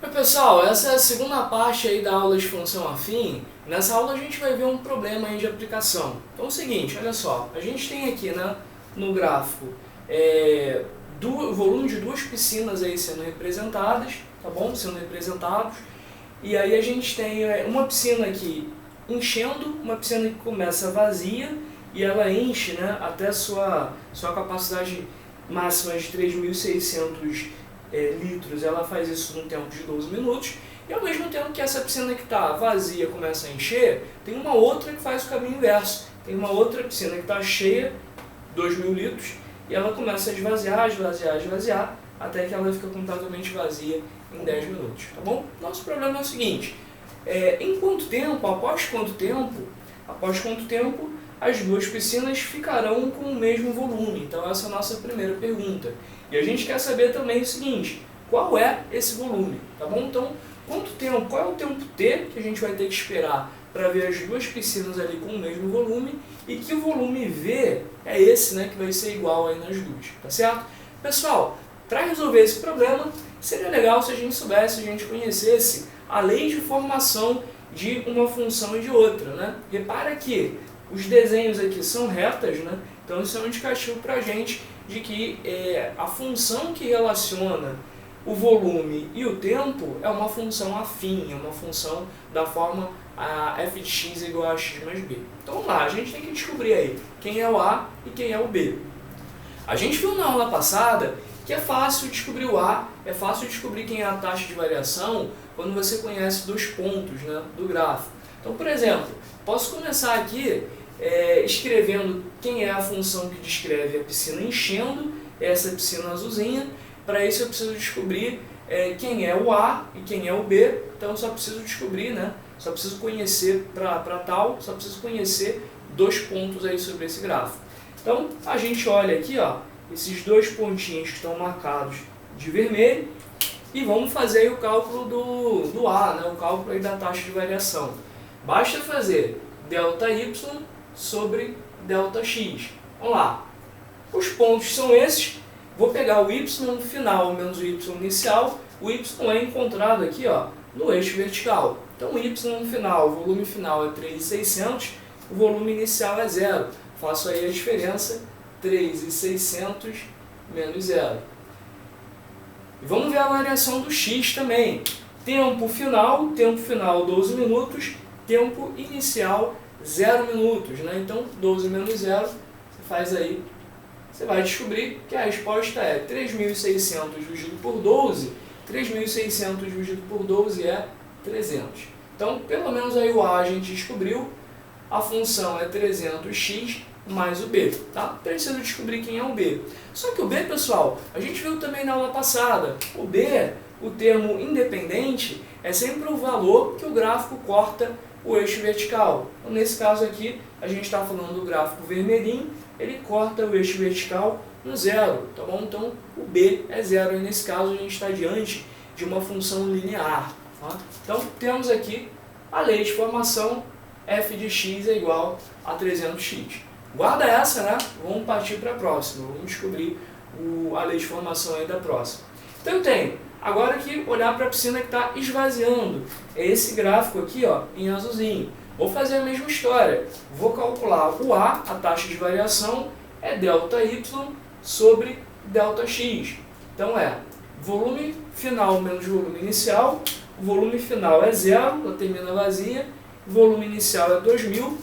Oi pessoal, essa é a segunda parte aí da aula de função afim. Nessa aula a gente vai ver um problema aí de aplicação. Então é o seguinte, olha só, a gente tem aqui, né, no gráfico o volume de duas piscinas aí sendo representadas, tá bom? Sendo representados. E aí a gente tem uma piscina aqui enchendo, uma piscina que começa vazia e ela enche, né, até sua capacidade máxima de 3.600 litros, ela faz isso num tempo de 12 minutos, e ao mesmo tempo que essa piscina que está vazia começa a encher, tem uma outra que faz o caminho inverso. Tem uma outra piscina que está cheia, 2.000 litros, e ela começa a esvaziar, esvaziar, esvaziar, até que ela fica completamente vazia em 10 minutos, tá bom? Nosso problema é o seguinte, em quanto tempo, após quanto tempo, as duas piscinas ficarão com o mesmo volume? Então essa é a nossa primeira pergunta. E a gente quer saber também o seguinte, qual é esse volume, tá bom? Então, quanto tempo, qual é o tempo T que a gente vai ter que esperar para ver as duas piscinas ali com o mesmo volume e que o volume V é esse, né, que vai ser igual aí nas duas, tá certo? Pessoal, para resolver esse problema, seria legal se a gente soubesse, se a gente conhecesse a lei de formação de uma função e de outra, né? Repara que os desenhos aqui são retas, né? Então isso é um indicativo para a gente de que a função que relaciona o volume e o tempo é uma função afim, é uma função da forma f de x é igual a x mais b. Então vamos lá, a gente tem que descobrir aí quem é o A e quem é o B. A gente viu na aula passada que é fácil descobrir o A, é fácil descobrir quem é a taxa de variação quando você conhece dois pontos, né, do gráfico. Então, por exemplo, posso começar aqui escrevendo quem é a função que descreve a piscina enchendo, essa piscina azulzinha. Para isso eu preciso descobrir quem é o A e quem é o B, então eu só preciso descobrir, né? Só preciso conhecer só preciso conhecer dois pontos aí sobre esse gráfico. Então a gente olha aqui, ó, esses dois pontinhos que estão marcados de vermelho e vamos fazer aí o cálculo do A, né? O cálculo aí da taxa de variação. Basta fazer ΔY sobre ΔX. Vamos lá. Os pontos são esses. Vou pegar o y final menos o y inicial. O y é encontrado aqui, ó, no eixo vertical. Então o y final, o volume final é 3.600, o volume inicial é 0. Faço aí a diferença, 3.600 menos 0. E vamos ver a variação do x também. Tempo final 12 minutos, tempo inicial 0 minutos, né? Então 12 menos 0, você faz aí, você vai descobrir que a resposta é 3.600 dividido por 12, 3.600 dividido por 12 é 300. Então, pelo menos aí o A a gente descobriu, a função é 300x mais o B, tá? Preciso descobrir quem é o B. Só que o B, pessoal, a gente viu também na aula passada, o B, o termo independente, é sempre o valor que o gráfico corta o eixo vertical. Então, nesse caso aqui, a gente está falando do gráfico vermelhinho, ele corta o eixo vertical no zero, tá bom? Então, o B é zero, e nesse caso a gente está diante de uma função linear. Tá? Então, temos aqui a lei de formação, f de x é igual a 300x. Guarda essa, né? Vamos partir para a próxima, vamos descobrir a lei de formação aí da próxima. Então, eu tenho agora que olhar para a piscina que está esvaziando. É esse gráfico aqui, ó, em azulzinho. Vou fazer a mesma história. Vou calcular o A, a taxa de variação, é ΔY sobre ΔX. Então é volume final menos volume inicial. O volume final é 0, ela termina vazia. O volume inicial é 2.000.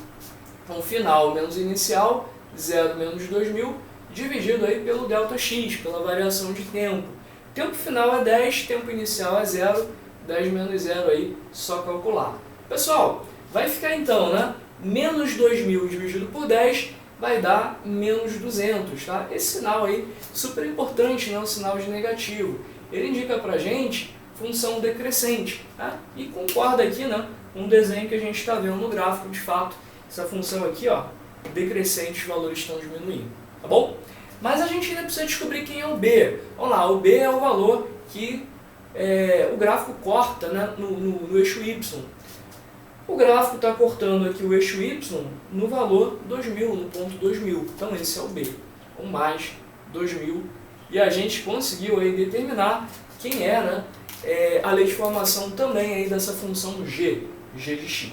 Então final menos inicial, 0 menos 2.000, dividido aí pelo ΔX, pela variação de tempo. Tempo final é 10, tempo inicial é 0, 10 menos 0 aí, só calcular. Pessoal, vai ficar então, né? Menos 2.000 dividido por 10 vai dar menos 200, tá? Esse sinal aí, super importante, né? Um sinal de negativo. Ele indica pra gente função decrescente, tá? E concorda aqui, né? Um desenho que a gente está vendo no gráfico, de fato, essa função aqui, ó, decrescente, os valores estão diminuindo, tá bom? Mas a gente ainda precisa descobrir quem é o B. Vamos lá, o B é o valor que o gráfico corta, né, no eixo Y. O gráfico está cortando aqui o eixo Y no valor 2.000, no ponto 2.000. Então esse é o B, com mais 2.000. E a gente conseguiu aí determinar quem é, né, a lei de formação também aí dessa função g de x.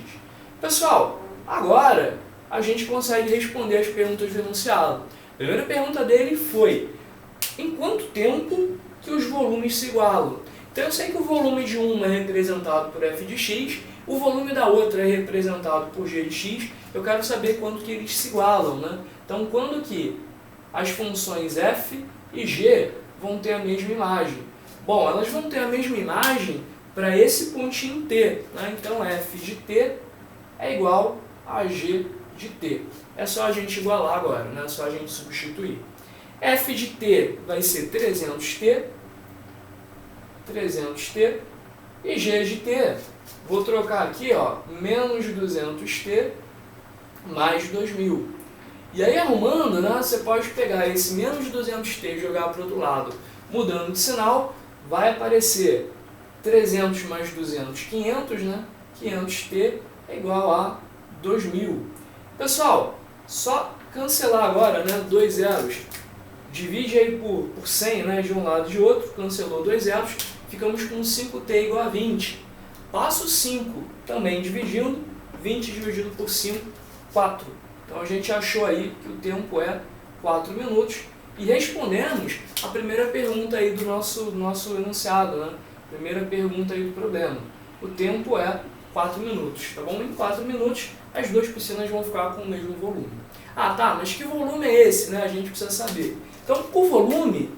Pessoal, agora a gente consegue responder as perguntas do enunciado. A primeira pergunta dele foi: em quanto tempo que os volumes se igualam? Então eu sei que o volume de uma é representado por f de x, o volume da outra é representado por g de x, eu quero saber quando que eles se igualam, né? Então quando que as funções f e g vão ter a mesma imagem? Bom, elas vão ter a mesma imagem para esse pontinho t, né? Então f de t é igual a g de t. É só a gente igualar agora, né? É só a gente substituir. F de t vai ser 300t, e g de t, vou trocar aqui, ó, menos 200t mais 2000. E aí arrumando, né, você pode pegar esse menos 200t e jogar para o outro lado, mudando de sinal, vai aparecer 300 mais 200, 500, né? 500t é igual a 2000. Pessoal, só cancelar agora, né, dois zeros. Divide aí por 100, né, de um lado e de outro, cancelou dois zeros, ficamos com 5t igual a 20. Passo 5 também dividindo, 20 dividido por 5, 4. Então a gente achou aí que o tempo é 4 minutos e respondemos a primeira pergunta aí do nosso enunciado, né? Primeira pergunta aí do problema. O tempo é 4 minutos, tá bom? Em 4 minutos as duas piscinas vão ficar com o mesmo volume. Ah, tá, mas que volume é esse, né? A gente precisa saber. Então o volume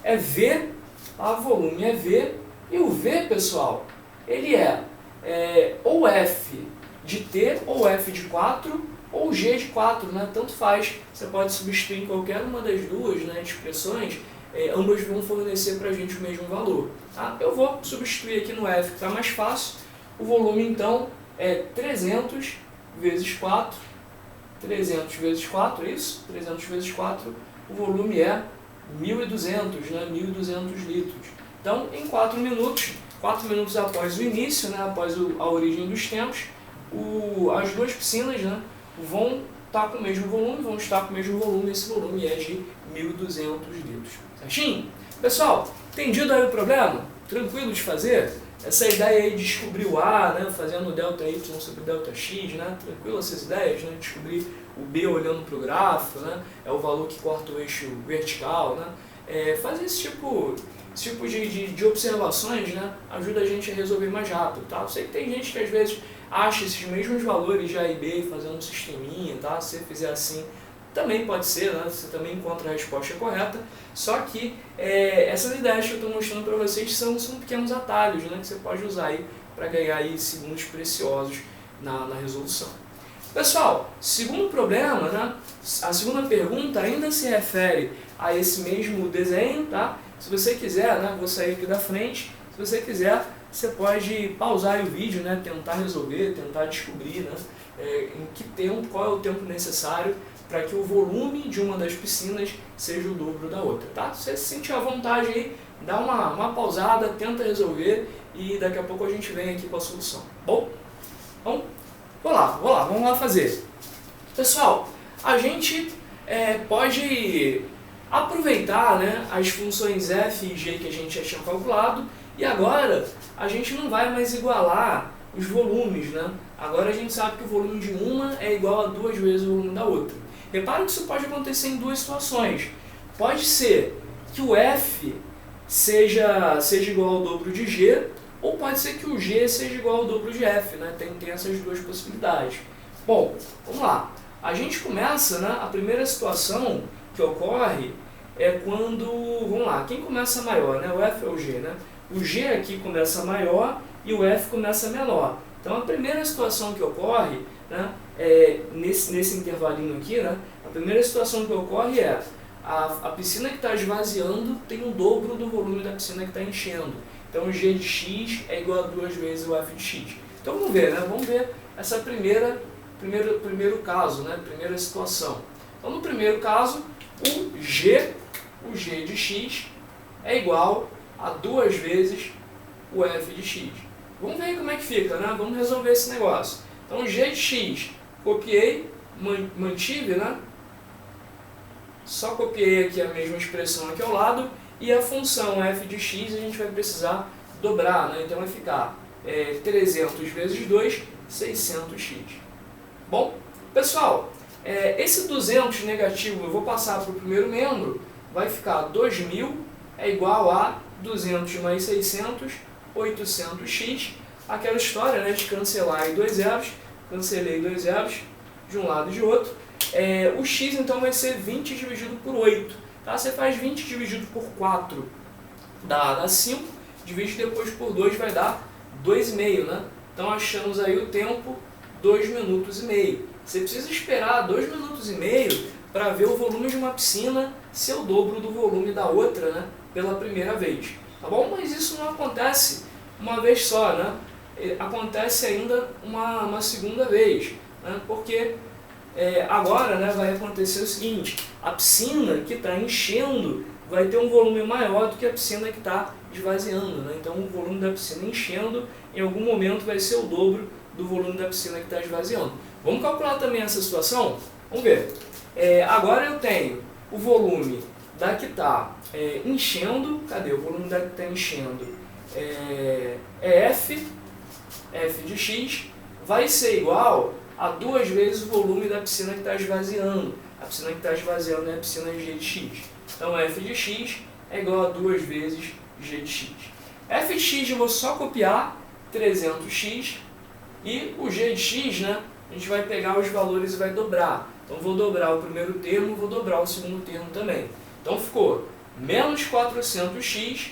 é V, tá? O volume é V, e o V, pessoal, ele é ou F de T, ou F de 4, ou G de 4, né? Tanto faz, você pode substituir em qualquer uma das duas, né, expressões, ambas vão fornecer para a gente o mesmo valor. Tá? Eu vou substituir aqui no F, que está mais fácil. O volume, então, é 300 vezes 4, 300 vezes 4, isso? 300 vezes 4, o volume é 1.200, né? 1.200 litros. Então, em 4 minutos após o início, né, após a origem dos tempos, as duas piscinas, né, vão estar com o mesmo volume, esse volume é de 1.200 litros. Certinho? Pessoal, entendido aí o problema? Tranquilo de fazer? Essa ideia aí de descobrir o A, né, fazendo ΔY sobre ΔX, né, tranquilo essas ideias, né, descobrir o B olhando para o gráfico, né, é o valor que corta o eixo vertical, né, fazer esse tipo de observações, né, ajuda a gente a resolver mais rápido, tá? Eu sei que tem gente que às vezes acha esses mesmos valores de A e B fazendo um sisteminha, tá? Se você fizer assim, também pode ser, né? Você também encontra a resposta correta, só que essas ideias que eu estou mostrando para vocês são pequenos atalhos, né, que você pode usar aí para ganhar aí segundos preciosos na resolução. Pessoal, segundo problema, né, a segunda pergunta ainda se refere a esse mesmo desenho, tá? Se você quiser, né, vou sair aqui da frente, se você quiser, você pode pausar aí o vídeo, né, tentar resolver, tentar descobrir, né, em que tempo, qual é o tempo necessário para que o volume de uma das piscinas seja o dobro da outra, tá? Se você se sentir à vontade aí, dá uma pausada, tenta resolver e daqui a pouco a gente vem aqui com a solução, bom? Então, vamos lá fazer. Pessoal, a gente pode aproveitar, né, as funções f e g que a gente já tinha calculado e agora a gente não vai mais igualar os volumes, né? Agora a gente sabe que o volume de uma é igual a 2 vezes o volume da outra. Repara que isso pode acontecer em duas situações. Pode ser que o f seja igual ao dobro de g, ou pode ser que o g seja igual ao dobro de f, né? Tem essas duas possibilidades. Bom, vamos lá. A gente começa, né, a primeira situação que ocorre é quando, vamos lá, quem começa maior, né? O f ou o g, né? O g aqui começa maior e o f começa menor. Então a primeira situação que ocorre, né, nesse intervalinho aqui, né, a primeira situação que ocorre é a piscina que está esvaziando tem o dobro do volume da piscina que está enchendo. Então o g de x é igual a 2 vezes o f de x. Então vamos ver, né? Vamos ver essa primeiro caso, né? Primeira situação. Então no primeiro caso, o g de x é igual a 2 vezes o f de x. Vamos ver como é que fica, né? Vamos resolver esse negócio. Então g de x, copiei, mantive, né? Só copiei aqui a mesma expressão aqui ao lado e a função f de x a gente vai precisar dobrar, né? Então vai ficar 300 vezes 2, 600x. Bom, pessoal, esse 200 negativo eu vou passar para o primeiro membro, vai ficar 2000 é igual a 200 mais 600, 800x. Aquela história, né, de cancelar aí 2 zeros, cancelei 2 zeros de um lado e de outro. O x então vai ser 20 dividido por 8. Tá? Você faz 20 dividido por 4, dá 5, divide depois por 2, vai dar 2,5, né? Então achamos aí o tempo 2 minutos e meio. Você precisa esperar 2 minutos e meio para ver o volume de uma piscina ser o dobro do volume da outra, né? Pela primeira vez. Tá bom? Mas isso não acontece uma vez só, né? Acontece ainda uma segunda vez, né? Porque agora, né, vai acontecer o seguinte: a piscina que está enchendo vai ter um volume maior do que a piscina que está esvaziando, né? Então o volume da piscina enchendo em algum momento vai ser o dobro do volume da piscina que está esvaziando. Vamos calcular também essa situação? Vamos ver. Agora eu tenho o volume da que está enchendo. Cadê? O volume da que está enchendo F de x vai ser igual a 2 vezes o volume da piscina que está esvaziando. A piscina que está esvaziando é a piscina G de x. Então f de x é igual a 2 vezes g de x. F de x eu vou só copiar 300x e o g de x, né, a gente vai pegar os valores e vai dobrar. Então vou dobrar o primeiro termo, vou dobrar o segundo termo também. Então ficou menos 400x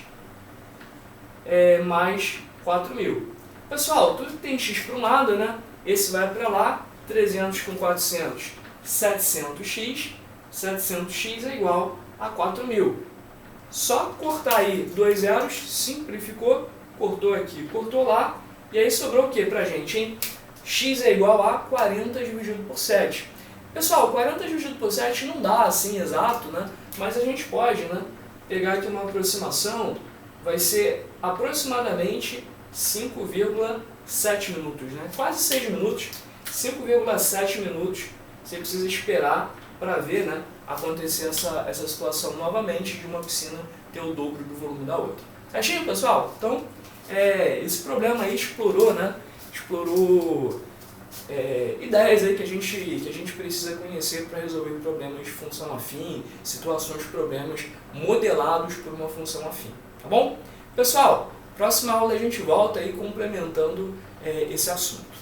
mais 4.000. Pessoal, tudo que tem x para um lado, né? Esse vai para lá, 300 com 400, 700x. 700x é igual a 4.000. Só cortar aí 2 zeros, simplificou, cortou aqui, cortou lá, e aí sobrou o que pra gente, hein? X é igual a 40 dividido por 7. Pessoal, 40 dividido por 7 não dá assim exato, né? Mas a gente pode, né, pegar aqui uma aproximação, vai ser aproximadamente 5,7 minutos, né? Quase 6 minutos, 5,7 minutos você precisa esperar para ver, né, acontecer essa situação novamente de uma piscina ter o dobro do volume da outra. Certinho, pessoal? Então, esse problema aí explorou, né? Explorou ideias aí que a gente precisa conhecer para resolver problemas de função afim, situações de problemas modelados por uma função afim. Tá bom? Pessoal, próxima aula a gente volta aí complementando esse assunto.